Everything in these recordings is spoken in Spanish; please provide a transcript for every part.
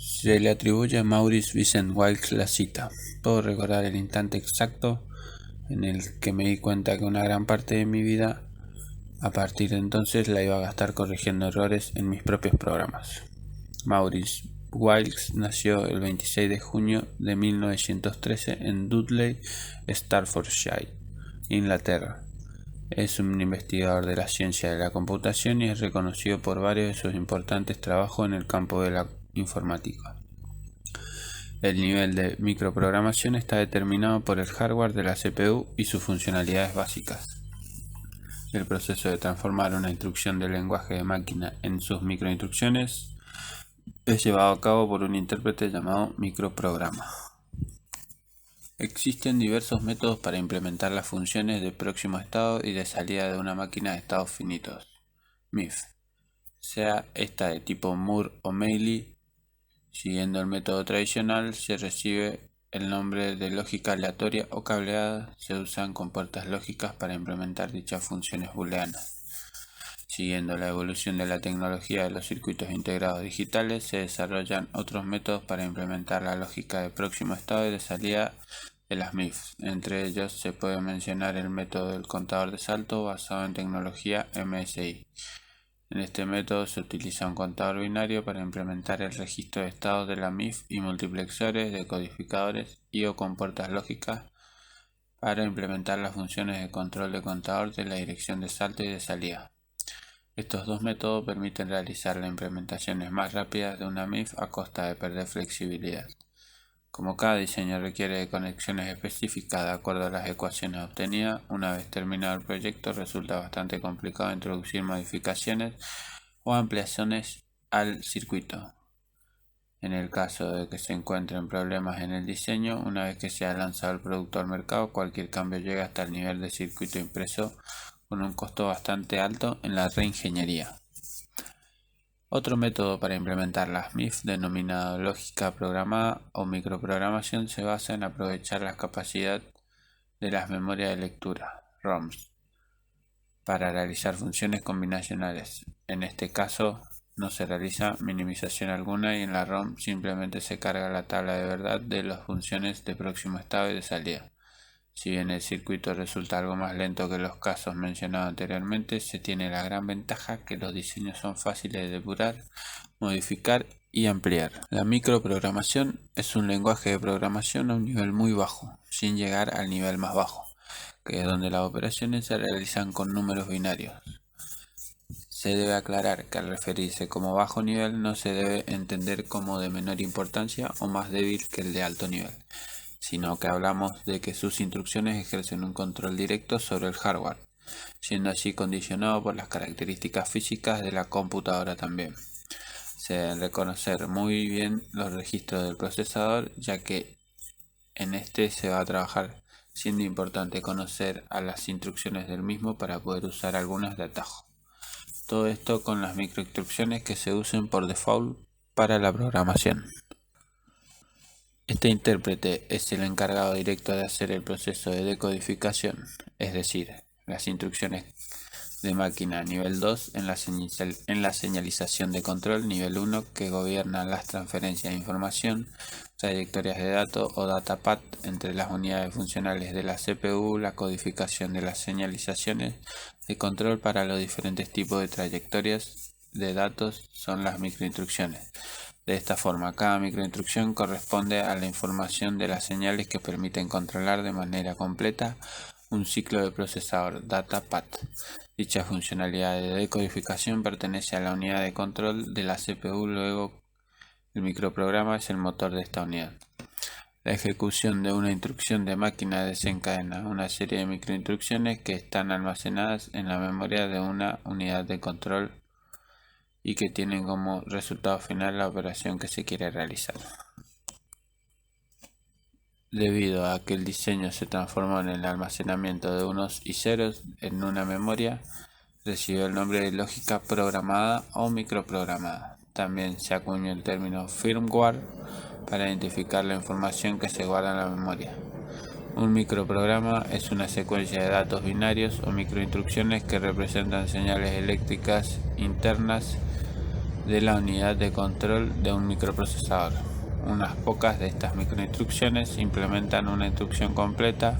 Se le atribuye a Maurice Vincent Wilks la cita: "Puedo recordar el instante exacto en el que me di cuenta que una gran parte de mi vida a partir de entonces la iba a gastar corrigiendo errores en mis propios programas". Maurice Wilks nació el 26 de junio de 1913 en Dudley, Staffordshire, Inglaterra. Es un investigador de la ciencia de la computación y es reconocido por varios de sus importantes trabajos en el campo de la informática. El nivel de microprogramación está determinado por el hardware de la CPU y sus funcionalidades básicas. El proceso de transformar una instrucción del lenguaje de máquina en sus microinstrucciones es llevado a cabo por un intérprete llamado microprograma. Existen diversos métodos para implementar las funciones de próximo estado y de salida de una máquina de estados finitos, MIF, sea esta de tipo Moore o Mealy. Siguiendo el método tradicional, se recibe el nombre de lógica aleatoria o cableada. Se usan compuertas lógicas para implementar dichas funciones booleanas. Siguiendo la evolución de la tecnología de los circuitos integrados digitales, se desarrollan otros métodos para implementar la lógica de próximo estado y de salida de las MIFs. Entre ellos se puede mencionar el método del contador de salto basado en tecnología MSI. En este método se utiliza un contador binario para implementar el registro de estados de la MIF y multiplexores, decodificadores y o compuertas lógicas para implementar las funciones de control de contador de la dirección de salto y de salida. Estos dos métodos permiten realizar las implementaciones más rápidas de una MIF a costa de perder flexibilidad. Como cada diseño requiere de conexiones específicas de acuerdo a las ecuaciones obtenidas, una vez terminado el proyecto resulta bastante complicado introducir modificaciones o ampliaciones al circuito. En el caso de que se encuentren problemas en el diseño, una vez que se ha lanzado el producto al mercado, cualquier cambio llega hasta el nivel de circuito impreso, con un costo bastante alto en la reingeniería. Otro método para implementar las MIF, denominado lógica programada o microprogramación, se basa en aprovechar la capacidad de las memorias de lectura, ROMs, para realizar funciones combinacionales. En este caso, no se realiza minimización alguna y en la ROM simplemente se carga la tabla de verdad de las funciones de próximo estado y de salida. Si bien el circuito resulta algo más lento que los casos mencionados anteriormente, se tiene la gran ventaja que los diseños son fáciles de depurar, modificar y ampliar. La microprogramación es un lenguaje de programación a un nivel muy bajo, sin llegar al nivel más bajo, que es donde las operaciones se realizan con números binarios. Se debe aclarar que al referirse como bajo nivel no se debe entender como de menor importancia o más débil que el de alto nivel, sino que hablamos de que sus instrucciones ejercen un control directo sobre el hardware, siendo así condicionado por las características físicas de la computadora también. Se deben reconocer muy bien los registros del procesador, ya que en este se va a trabajar, siendo importante conocer a las instrucciones del mismo para poder usar algunas de atajo. Todo esto con las microinstrucciones que se usen por default para la programación. Este intérprete es el encargado directo de hacer el proceso de decodificación, es decir, las instrucciones de máquina nivel 2 en la señalización de control nivel 1 que gobiernan las transferencias de información, trayectorias de datos o datapath entre las unidades funcionales de la CPU, la codificación de las señalizaciones de control para los diferentes tipos de trayectorias de datos son las microinstrucciones. De esta forma, cada microinstrucción corresponde a la información de las señales que permiten controlar de manera completa un ciclo de procesador datapath. Dicha funcionalidad de decodificación pertenece a la unidad de control de la CPU, luego el microprograma es el motor de esta unidad. La ejecución de una instrucción de máquina desencadena una serie de microinstrucciones que están almacenadas en la memoria de una unidad de control y que tienen como resultado final la operación que se quiere realizar. Debido a que el diseño se transformó en el almacenamiento de unos y ceros en una memoria, recibió el nombre de lógica programada o microprogramada. También se acuñó el término firmware para identificar la información que se guarda en la memoria. Un microprograma es una secuencia de datos binarios o microinstrucciones que representan señales eléctricas internas de la unidad de control de un microprocesador. Unas pocas de estas microinstrucciones implementan una instrucción completa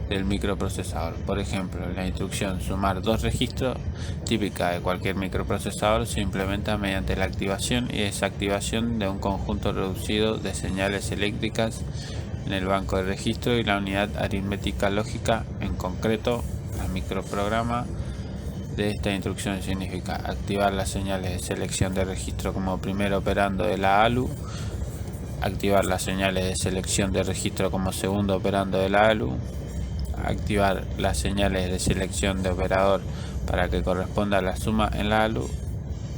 del microprocesador. Por ejemplo, la instrucción sumar 2 registros, típica de cualquier microprocesador, se implementa mediante la activación y desactivación de un conjunto reducido de señales eléctricas en el banco de registro y la unidad aritmética lógica. En concreto, el microprograma de esta instrucción significa activar las señales de selección de registro como primer operando de la ALU, activar las señales de selección de registro como segundo operando de la ALU, activar las señales de selección de operador para que corresponda a la suma en la ALU,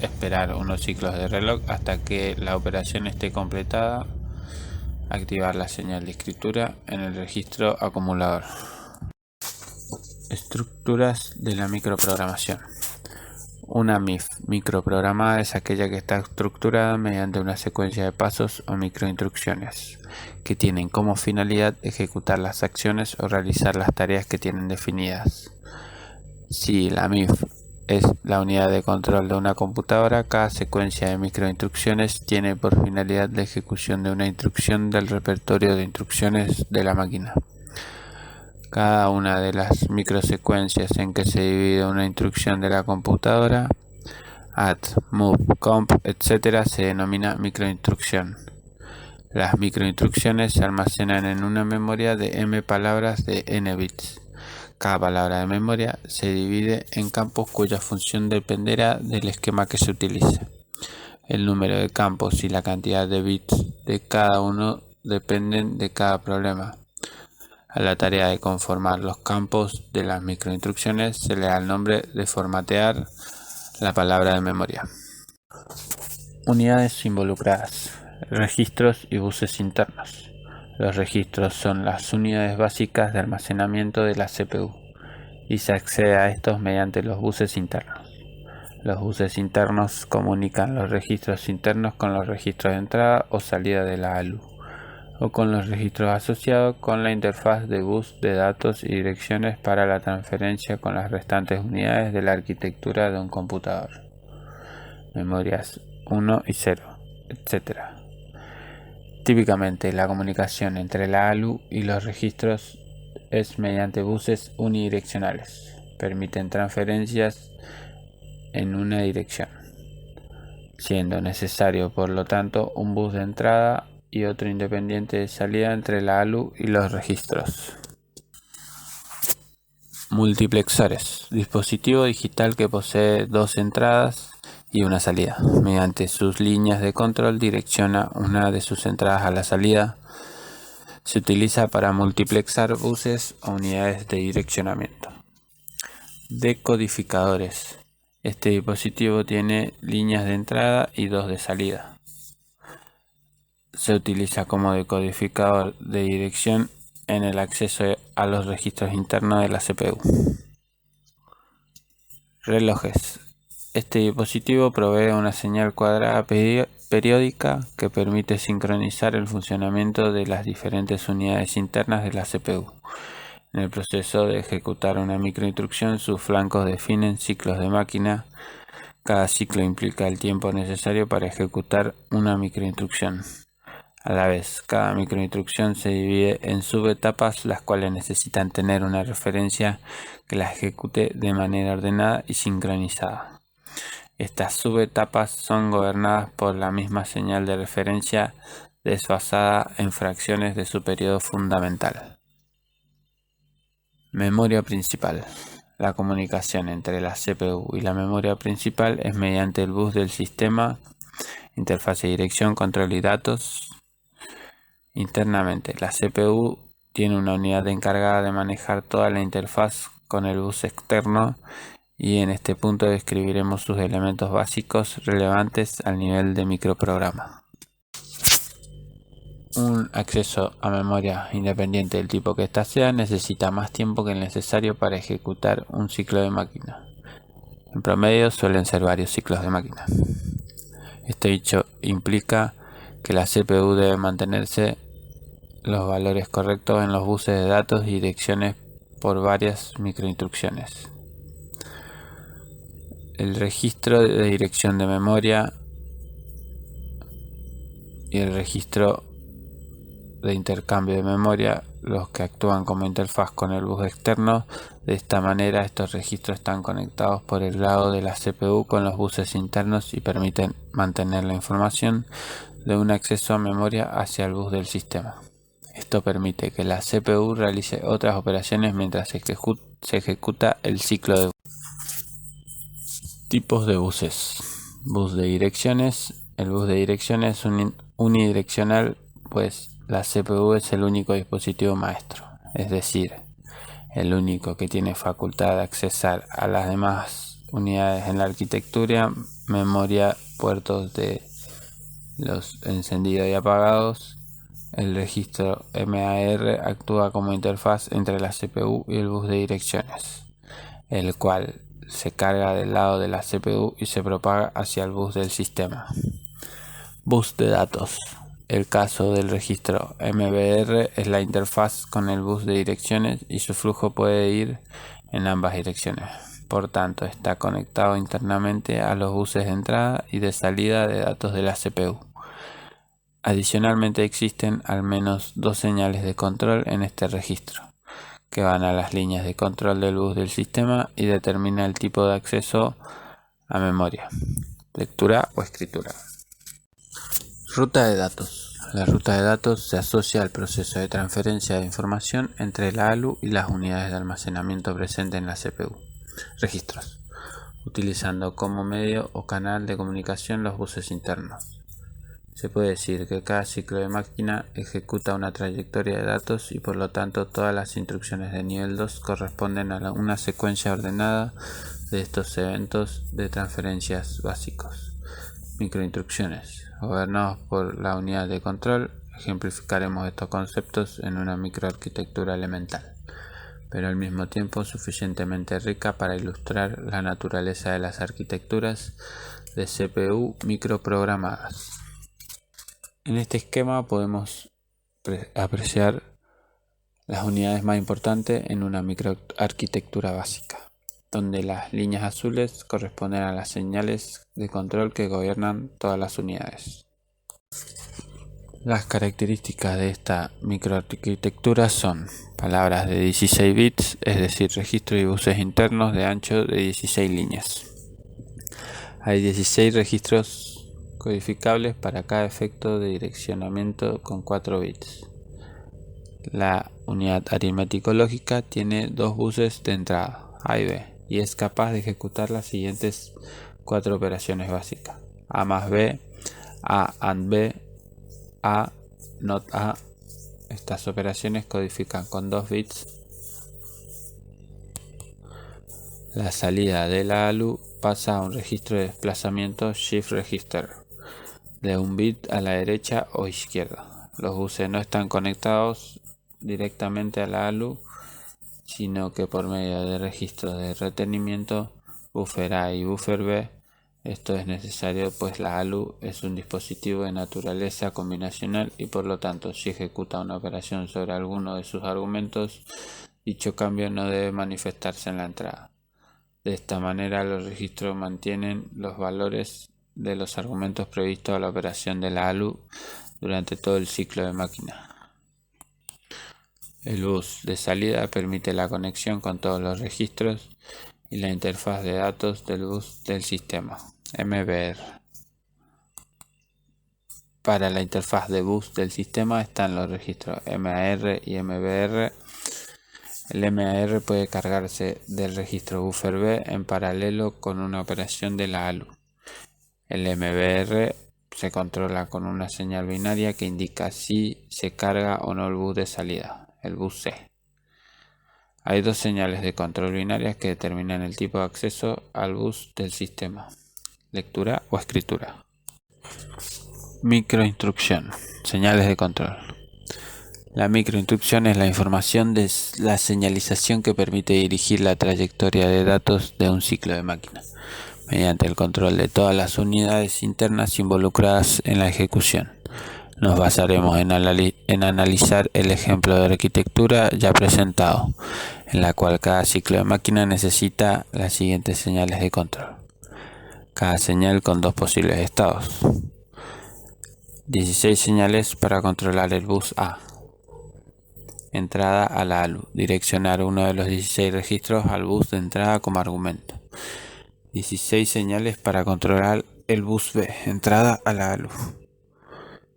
esperar unos ciclos de reloj hasta que la operación esté completada, activar la señal de escritura en el registro acumulador. Estructuras de la microprogramación. Una MIF microprogramada es aquella que está estructurada mediante una secuencia de pasos o microinstrucciones que tienen como finalidad ejecutar las acciones o realizar las tareas que tienen definidas. Si la MIF es la unidad de control de una computadora, cada secuencia de microinstrucciones tiene por finalidad la ejecución de una instrucción del repertorio de instrucciones de la máquina. Cada una de las microsecuencias en que se divide una instrucción de la computadora, add, move, comp, etc., se denomina microinstrucción. Las microinstrucciones se almacenan en una memoria de m palabras de n bits. Cada palabra de memoria se divide en campos cuya función dependerá del esquema que se utilice. El número de campos y la cantidad de bits de cada uno dependen de cada problema. A la tarea de conformar los campos de las microinstrucciones se le da el nombre de formatear la palabra de memoria. Unidades involucradas: registros y buses internos. Los registros son las unidades básicas de almacenamiento de la CPU y se accede a estos mediante los buses internos. Los buses internos comunican los registros internos con los registros de entrada o salida de la ALU, o con los registros asociados con la interfaz de bus de datos y direcciones para la transferencia con las restantes unidades de la arquitectura de un computador, memorias 1 y 0, etc. Típicamente, la comunicación entre la ALU y los registros es mediante buses unidireccionales. Permiten transferencias en una dirección, siendo necesario, por lo tanto, un bus de entrada y otro independiente de salida entre la ALU y los registros. Multiplexores: dispositivo digital que posee 2 entradas y una salida. Mediante sus líneas de control direcciona una de sus entradas a la salida. Se utiliza para multiplexar buses o unidades de direccionamiento. Decodificadores: este dispositivo tiene líneas de entrada y 2 de salida. Se utiliza como decodificador de dirección en el acceso a los registros internos de la CPU. Relojes: este dispositivo provee una señal cuadrada periódica que permite sincronizar el funcionamiento de las diferentes unidades internas de la CPU. En el proceso de ejecutar una microinstrucción, sus flancos definen ciclos de máquina. Cada ciclo implica el tiempo necesario para ejecutar una microinstrucción. A la vez, cada microinstrucción se divide en subetapas, las cuales necesitan tener una referencia que la ejecute de manera ordenada y sincronizada. Estas subetapas son gobernadas por la misma señal de referencia desfasada en fracciones de su periodo fundamental. Memoria principal: la comunicación entre la CPU y la memoria principal es mediante el bus del sistema, interfaz de dirección, control y datos. Internamente, la CPU tiene una unidad encargada de manejar toda la interfaz con el bus externo, y en este punto describiremos sus elementos básicos relevantes al nivel de microprograma. Un acceso a memoria independiente del tipo que ésta sea necesita más tiempo que el necesario para ejecutar un ciclo de máquina. En promedio suelen ser varios ciclos de máquina. Este hecho implica que la CPU debe mantenerse los valores correctos en los buses de datos y direcciones por varias microinstrucciones. El registro de dirección de memoria y el registro de intercambio de memoria, los que actúan como interfaz con el bus externo. De esta manera, estos registros están conectados por el lado de la CPU con los buses internos y permiten mantener la información de un acceso a memoria hacia el bus del sistema. Esto permite que la CPU realice otras operaciones mientras se ejecuta el ciclo de tipos de buses. Bus de direcciones. El bus de direcciones es unidireccional, pues la CPU es el único dispositivo maestro, es decir, el único que tiene facultad de accesar a las demás unidades en la arquitectura, memoria, puertos de los encendidos y apagados. El registro MAR actúa como interfaz entre la CPU y el bus de direcciones, el cual se carga del lado de la CPU y se propaga hacia el bus del sistema. Bus de datos. El caso del registro MBR es la interfaz con el bus de direcciones y su flujo puede ir en ambas direcciones. Por tanto, está conectado internamente a los buses de entrada y de salida de datos de la CPU. Adicionalmente, existen al menos dos señales de control en este registro, que van a las líneas de control del bus del sistema y determina el tipo de acceso a memoria, lectura o escritura. Ruta de datos. La ruta de datos se asocia al proceso de transferencia de información entre la ALU y las unidades de almacenamiento presentes en la CPU. Registros. Utilizando como medio o canal de comunicación los buses internos. Se puede decir que cada ciclo de máquina ejecuta una trayectoria de datos y por lo tanto todas las instrucciones de nivel 2 corresponden a una secuencia ordenada de estos eventos de transferencias básicos. Microinstrucciones. Gobernados por la unidad de control, ejemplificaremos estos conceptos en una microarquitectura elemental, pero al mismo tiempo suficientemente rica para ilustrar la naturaleza de las arquitecturas de CPU microprogramadas. En este esquema podemos apreciar las unidades más importantes en una microarquitectura básica, donde las líneas azules corresponden a las señales de control que gobiernan todas las unidades. Las características de esta microarquitectura son palabras de 16 bits, es decir, registros y buses internos de ancho de 16 líneas. Hay 16 registros codificables para cada efecto de direccionamiento con 4 bits. La unidad aritmético-lógica tiene dos buses de entrada, A y B, y es capaz de ejecutar las siguientes 4 operaciones básicas: A más B, A and B, A, not A. Estas operaciones codifican con 2 bits. La salida de la ALU pasa a un registro de desplazamiento Shift Register de un bit a la derecha o izquierda. Los buses no están conectados directamente a la ALU, sino que por medio de registros de retenimiento buffer A y buffer B. Esto es necesario pues la ALU es un dispositivo de naturaleza combinacional y por lo tanto si ejecuta una operación sobre alguno de sus argumentos, dicho cambio no debe manifestarse en la entrada. De esta manera los registros mantienen los valores de los argumentos previstos a la operación de la ALU durante todo el ciclo de máquina. El bus de salida permite la conexión con todos los registros y la interfaz de datos del bus del sistema, MBR. Para la interfaz de bus del sistema están los registros MAR y MBR. El MAR puede cargarse del registro buffer B en paralelo con una operación de la ALU. El MBR se controla con una señal binaria que indica si se carga o no el bus de salida, el bus C. Hay dos señales de control binarias que determinan el tipo de acceso al bus del sistema, lectura o escritura. Microinstrucción, señales de control. La microinstrucción es la información de la señalización que permite dirigir la trayectoria de datos de un ciclo de máquina, mediante el control de todas las unidades internas involucradas en la ejecución. Nos basaremos en analizar el ejemplo de arquitectura ya presentado, en la cual cada ciclo de máquina necesita las siguientes señales de control. Cada señal con dos posibles estados. 16 señales para controlar el bus A. Entrada a la ALU. Direccionar uno de los 16 registros al bus de entrada como argumento. 16 señales para controlar el bus B. Entrada a la ALU.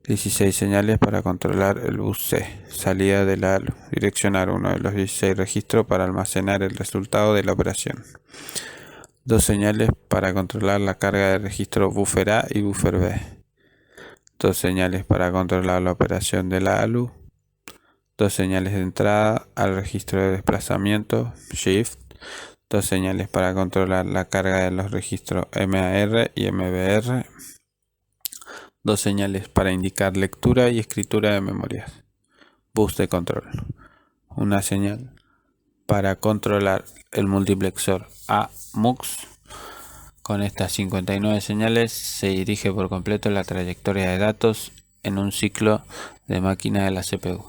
16 señales para controlar el bus C. Salida de la ALU. Direccionar uno de los 16 registros para almacenar el resultado de la operación. 2 señales para controlar la carga de registro buffer A y buffer B. 2 señales para controlar la operación de la ALU. 2 señales de entrada al registro de desplazamiento Shift. 2 señales para controlar la carga de los registros MAR y MBR. 2 señales para indicar lectura y escritura de memorias. Bus de control. Una señal para controlar el multiplexor AMUX. Con estas 59 señales se dirige por completo la trayectoria de datos en un ciclo de máquina de la CPU,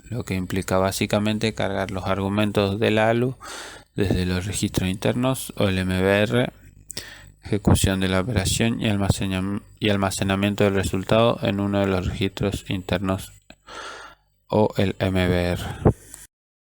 lo que implica básicamente cargar los argumentos de la ALU desde los registros internos o el MBR, ejecución de la operación y almacenamiento del resultado en uno de los registros internos o el MBR.